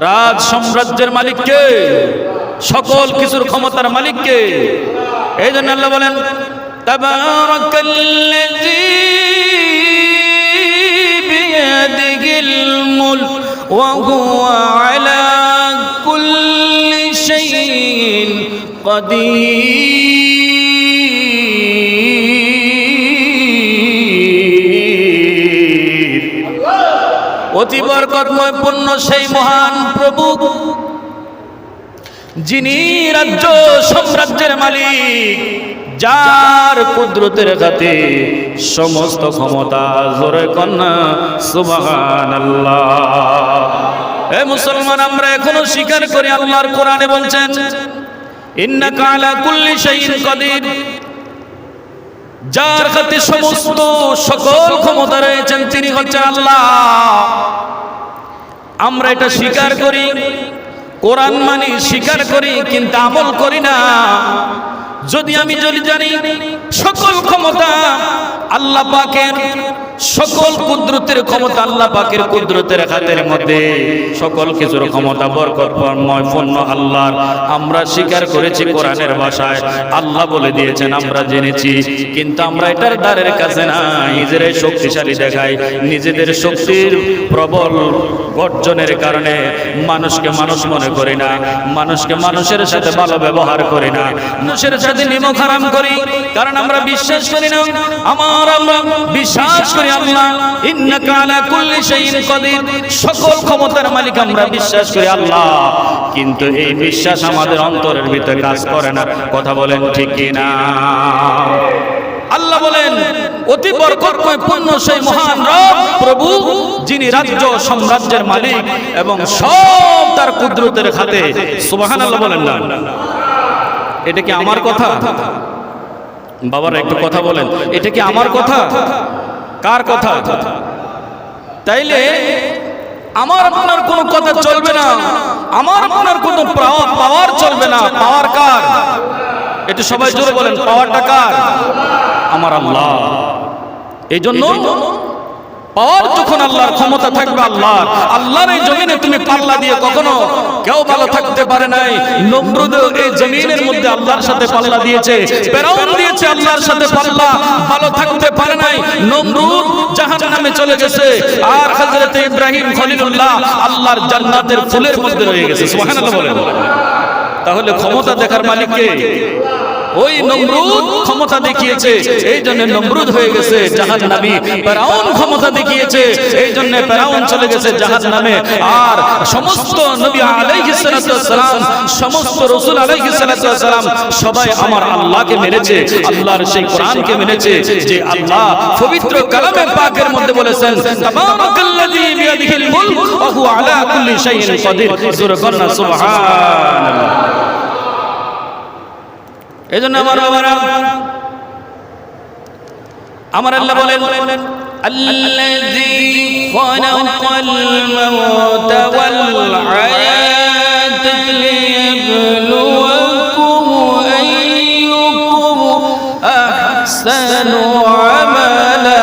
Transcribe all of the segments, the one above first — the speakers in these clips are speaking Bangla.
রাজ সাম্রাজ্যের মালিক কে? সকল কিছুর ক্ষমতার মালিক কে? এই জন্য আল্লাহ বলেন তাবারাকাল্লাযী বিয়াদিহিল মুলক ওয়া হুয়া আলা কুল্লি শাইইন কাদির। অতি বরকতময় পূর্ণ সেই মহান প্রভু যিনি রাজ্য সাম্রাজ্যের মালিক, যার কুদরতের হাতে সমস্ত ক্ষমতা। জোরে কন্যা সুবহানাল্লাহ। হে মুসলমান, আমরা এখনো স্বীকার করি আল্লাহর কোরআনে বলছেন ইন্নাকা আলা কুল্লি শাইইন কাদির, যার হাতে সমস্ত সকল ক্ষমতা রয়েছেন তিনি হচ্ছেন আল্লাহ। আমরা এটা স্বীকার করি, কোরআন মানি, স্বীকার করি, কিন্তু আমল করি না। যদি জানি সকল ক্ষমতা আল্লাহ পাকের, সকল কুদরতের ক্ষমতা আল্লাহ পাকের কুদরতের হাতের মধ্যে, সকল কিছুর ক্ষমতা বরকতময় পূর্ণ আল্লাহর, আমরা স্বীকার করেছি কোরআনের ভাষায় আল্লাহ বলে দিয়েছেন, আমরা জেনেছি, কিন্তু আমরা এটার দ্বারের কাছে না, নিজেরাই শক্তিশালী দেখাই। নিজেদের শক্তির প্রবল গর্জনের কারণে মানুষকে মানুষ মনে করি না, মানুষকে মানুষের সাথে ভালো ব্যবহার করি না, মানুষের সাথে নিমক হারাম করি, কারণ আমরা বিশ্বাস করি না। আমরা বিশ্বাস করি আল্লাহ ইন্নাকা আলা কুল্লি শাইইন কাদির, সকল ক্ষমতার মালিক আমরা বিশ্বাস করি আল্লাহ, কিন্তু এই বিশ্বাস আমাদের অন্তরের ভিতরে কাজ করে না। কথা বলেন ঠিক কি না? আল্লাহ বলেন অতি বরকতময় পূর্ণ সেই মহান রব প্রভু যিনি রাজ্য সাম্রাজ্যের মালিক এবং সব তার কুদরতের হাতে। সুবহানাল্লাহ বলেন না? এটা কি আমার কথা? বাবারা একটু কথা বলেন, এটা কি আমার কথা? কার কথা? তাইলে আমার আপনার কোনো কথা চলবে না, আমার আপনার কোনো পাওয়ার চলবে না। পাওয়ার কার? একটু সবাই জোরে বলেন, পাওয়ারটা কার? আমার আল্লাহ। এই জন্য পাওয়ার যখন আল্লাহর, ক্ষমতা থাকবে আল্লাহর, আল্লাহর এই জমিনে তুমি পাল্লা দিয়ে কখনো কেউ ভালো থাকতে পারে নাই। নমরুদ এই জমিনের মধ্যে আল্লাহর সাথে পাল্লা দিয়েছে, ফিরআউন দিয়েছে আল্লাহর সাথে পাল্লা, ভালো থাকতে পারে নাই। নমরুদ জাহান্নামে চলে গেছে, আর হযরত ইব্রাহিম খলিলুল্লাহ আল্লাহর জান্নাতের ফুলের মধ্যে রয়ে গেছে। সুবহানাল্লাহ বলেন। তাহলে ক্ষমতা দেখার মালিক কে? ওই নমরুদ ক্ষমতা দেখিয়েছে, এই জন্য নমরুদ হয়ে গেছে জাহান্নামী। ফিরআউন ক্ষমতা দেখিয়েছে, এই জন্য ফিরআউন চলে গেছে জাহান্নামে। আর সমস্ত নবী আলাইহিস সালাতু ওয়াস সালাম, সমস্ত রাসূল আলাইহিস সালাতু ওয়াস সালাম সবাই আমার আল্লাহকে মেনেছে, আল্লাহর সেই কোরআনকে মেনেছে, যে আল্লাহ পবিত্র কালামে পাকের মধ্যে বলেছেন তাবারাকাল্লাযী বিয়াদিহিল মুলক ওয়া হুয়া আলা কুল্লি শাইইন কাদির। সূরা কন্যা। সুবহানাল্লাহ। এই জন্য আমার বাবারা, আমার আল্লাহ বলেন আল্লাযী খালাকাল মাউতা ওয়াল হায়াতা লিয়াবলুয়াকুম আইয়ুকুম আহসানু আমালা।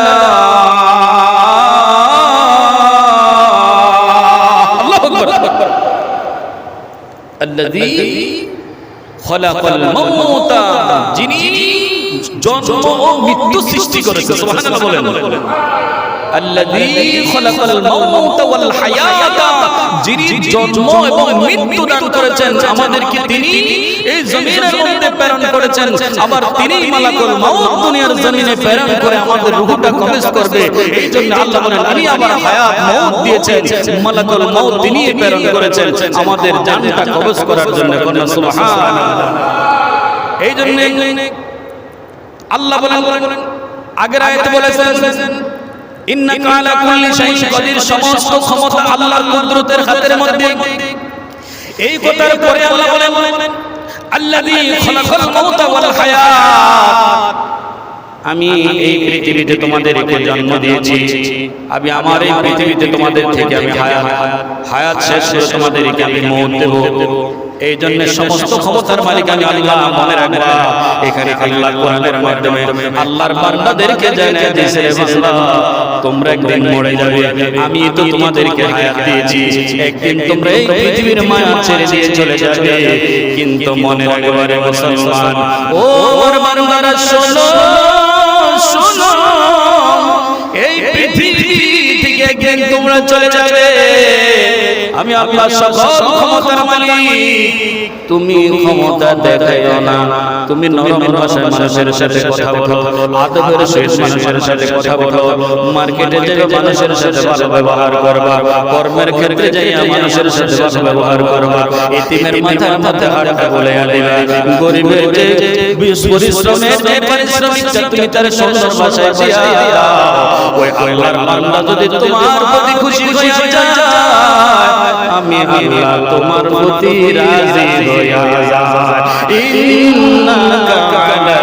আল্লাহু আকবার। আল্লাযী খলাকাল মাউতা, যিনি জন্ম ও মৃত্যু সৃষ্টি করেছেন। সুবহানাল্লাহ বলেন। আল্লাযী খলাকাল মাউতা ওয়াল হায়াতা, যিনি জন্ম এবং মৃত্যু দান করেছেন আমাদেরকে, তিনি এই জমিনের মধ্যে প্রেরণ করেছেন। আবার তিনি মালাকুল মাউত দুনিয়ার জমিনে প্রেরণ করে আমাদের রূহটা কবজ করবে। এই জন্য আল্লাহ বলেন আমি আবার হায়াত মাউত দিয়েছেন, মালাকুল মাউত তিনি প্রেরণ করেছেন আমাদের জানটা কবজ করার জন্য। সুবহানাল্লাহ। এই জন্য আল্লাহ বলেন, আগের আয়াতে বলেছেন ইন্নাকা আলা কুল্লি শাইইন কাদির, সমস্ত ক্ষমতা আল্লাহর কুদরতের হাতের মধ্যে। এই কথার পরে আল্লাহ বলেন আল্লাযী খলাকাল মাউতা ওয়াল হায়াত, আমি এই পৃথিবীতে তোমাদেরকে জন্ম দিয়েছি, আমি আমার এই পৃথিবীতে তোমাদের থেকে আমি হায়াত শেষ করে তোমাদেরকে আমি মওত দেব। এই জন্য সমস্ত ক্ষমতার মালিক আমি আল্লাহ মনে রাখবা। এখানে আল্লাহ কোরআনের মাধ্যমে আল্লাহর বান্দাদেরকে জানিয়ে দিয়েছে, বান্দা তোমরা একদিন মরে যাবে, আমি তো তোমাদেরকে হায়াত দিয়েছি, একদিন তোমরা এই পৃথিবীর মায়া ছেড়ে দিয়ে চলে যাবে। কিন্তু মনে রাখবা রে মুসলমান, ও আমার বান্দারা শোনো শোনো, এই পৃথিবী থেকে একদিন তোমরা চলে যাবে, আমি আল্লাহ সকল ক্ষমতার মালিক। তুমি ক্ষমতা দেখাইও না, তুমি নরম ভাষায় মানুষের সাথে কথা বলো, আদবের সহিত মানুষের সাথে কথা বলো, মার্কেটে যাই মানুষের সাথে ভালো ব্যবহার করবা, কর্মের ক্ষেত্রে যাই মানুষের সাথে ভালো ব্যবহার করবা, এতিমের মাথার মধ্যে হাতটা বলে দিবা, গরিবের যে পরিশ্রমের যে পারিশ্রমিকটা তুমি তার সুন্দর ভাষায় দিয়া ওই আল্লাহর বান্দা যদি তোমার প্রতি খুশি হয়ে যায়, আমি আল্লাহ তোমার প্রতি রাজি হইয়া যাই। ইন্নাকা আলা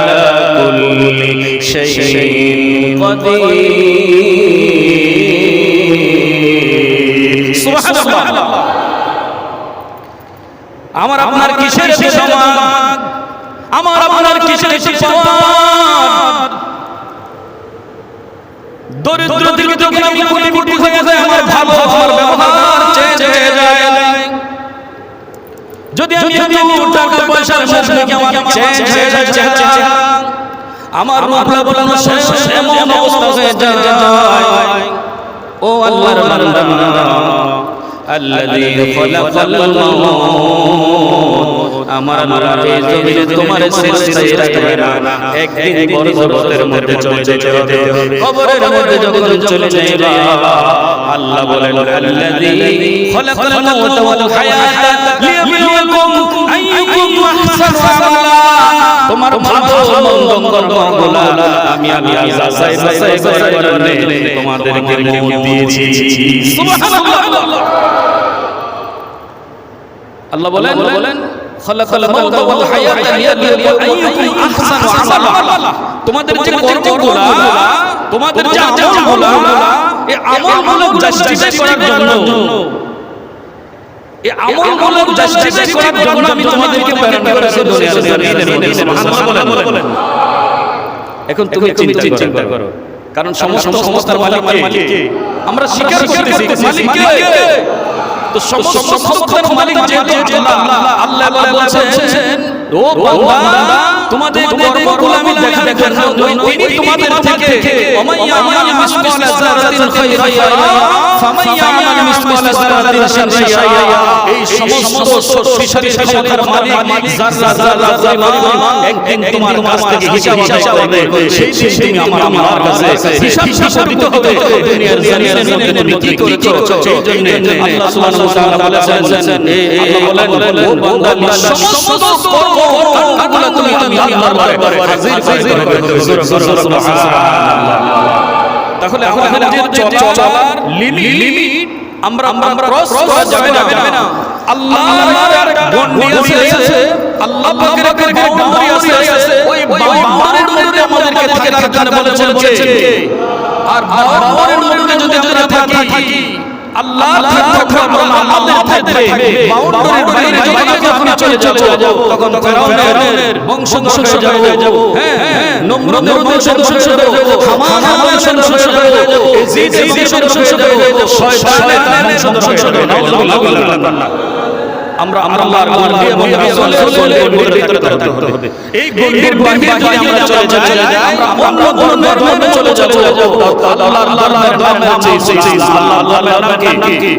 কুল্লি শাইইন কাদির। সুবহানাল্লাহ। আমার আপনার কিসের সম্মান, আমার আপনার কিসের পাওয়ার, দরিদ্র দিকে যখন আমি কোটি হয়ে যায়, আমার ভালো আমার ব্যবহার চেঞ্জ হয়ে যায়। যদি আমি টাকা পয়সার মুখে আমার চেঞ্জ হয়ে যায়, আমার রূপটা বলানো শেষ এমন অবস্থা হয়ে যায়। ও আল্লাহর বান্দা, আল্লাযী খালাকাল মাউত, আমার আল্লাহ এই জমিনে তোমার সৃষ্টি রাখবে না, একদিন বড় জগতের মধ্যে চলে যেতে হবে, কবরের মধ্যে যখন চলে যাইবা, আল্লাহ বলেন আল্লাযী খালাকাল মাউত ওয়াল হায়াতা লিয়াবলুয়াকুম আইয়ুকুম আহসানু আমালা, তোমার ভালো মন্দ কর্মগুলো আমি আল্লাহ যাচাই বাছাই করার জন্য তোমাদেরকে মওত দিয়েছি। সুবহানাল্লাহ। আল্লাহ বলেন খালাকাল মাউত ওয়াল হায়াতা লিয়াবলুয়াকুম আইয়ুকুম আহসানু আমালা, তোমাদের যে কর্মগুলো, তোমাদের যে আমলগুলো, এই আমলগুলো জাস্টিফাই করার জন্য, এই আমলগুলো জাস্টিফাই করার জন্য আমি তোমাদেরকে প্রেরণ করেছি দুনিয়ার জমিনের মধ্যে। সুবহানাল্লাহ বলেন। এখন তুমি চিন্তা করো, কারণ সমস্ত ক্ষমতার মালিক কে? আমরা স্বীকার করতেছি মালিক কে? তো সমস্ত ক্ষমতার মালিক যে আল্লাহ, আল্লাহ বলেছেন ও বান্দা তোমাদের কর্মগুলো আমি দেখার জন্য তিনি তোমাদের থেকে ওমাইয়া মিসকালা যারাতিন খায়রান ইয়ারা ফামাইয়া মিসকালা যারাতিন শাররান ইয়ারা, এই সমস্ত শক্তিশালী ক্ষমতার মালিক যারা যারা পরিমাণ একদিন তোমার কাছ থেকে হিসাব চাইবে, সেই দিন তুমি আমার কাছে হিসাব দিতে হবে দুনিয়ার জমিনের মধ্যে তুমি কি করেছো। সেই জন্য আল্লাহ সুবহানাহু ওয়া তাআলা বলেছেন, আল্লাহ বলেন ও বান্দা সমস্ত কর্মগুলো তুমি আল্লাহর দরবারে হাজির করবে। সুবহানাল্লাহ। তাহলে আমাদের চলার লিমিট আমরা ক্রস করা যাবে না। আল্লাহর গন্ডি আছে, আল্লাহ পাকের একটা বাউন্ডারি আছে, ওই বাউন্ডারির মধ্যে আমাদেরকে থাকার জন্য বলেছেন কে? আর বাউন্ডারির মধ্যে যদি আমরা থাকি, আল্লাহ থাকবে, আমাদের থাকবে, বাউন্ডারির বাইরে যখন চলে যাব তখন ফেরাউনের বংশধর হয়ে যাব, হ্যাঁ, নমরুদের বংশধর হয়ে যাব, হামানের বংশধর হয়ে যাব, এজিদের বংশধর হয়ে যাব, শয়তানের বংশধর হয়ে যাব। নাউযুবিল্লাহ। আমরা আল্লাহর গন্ডি এবং রাসূলের গন্ডির ভিতরে থাকতে হবে। এই গন্ডির বাহিরে আমরা চলে যাই, আমরা অন্য ধর্মের মধ্যে চলে যাব, আল্লাহর নামে ইসলাম, আল্লাহর নামে কি?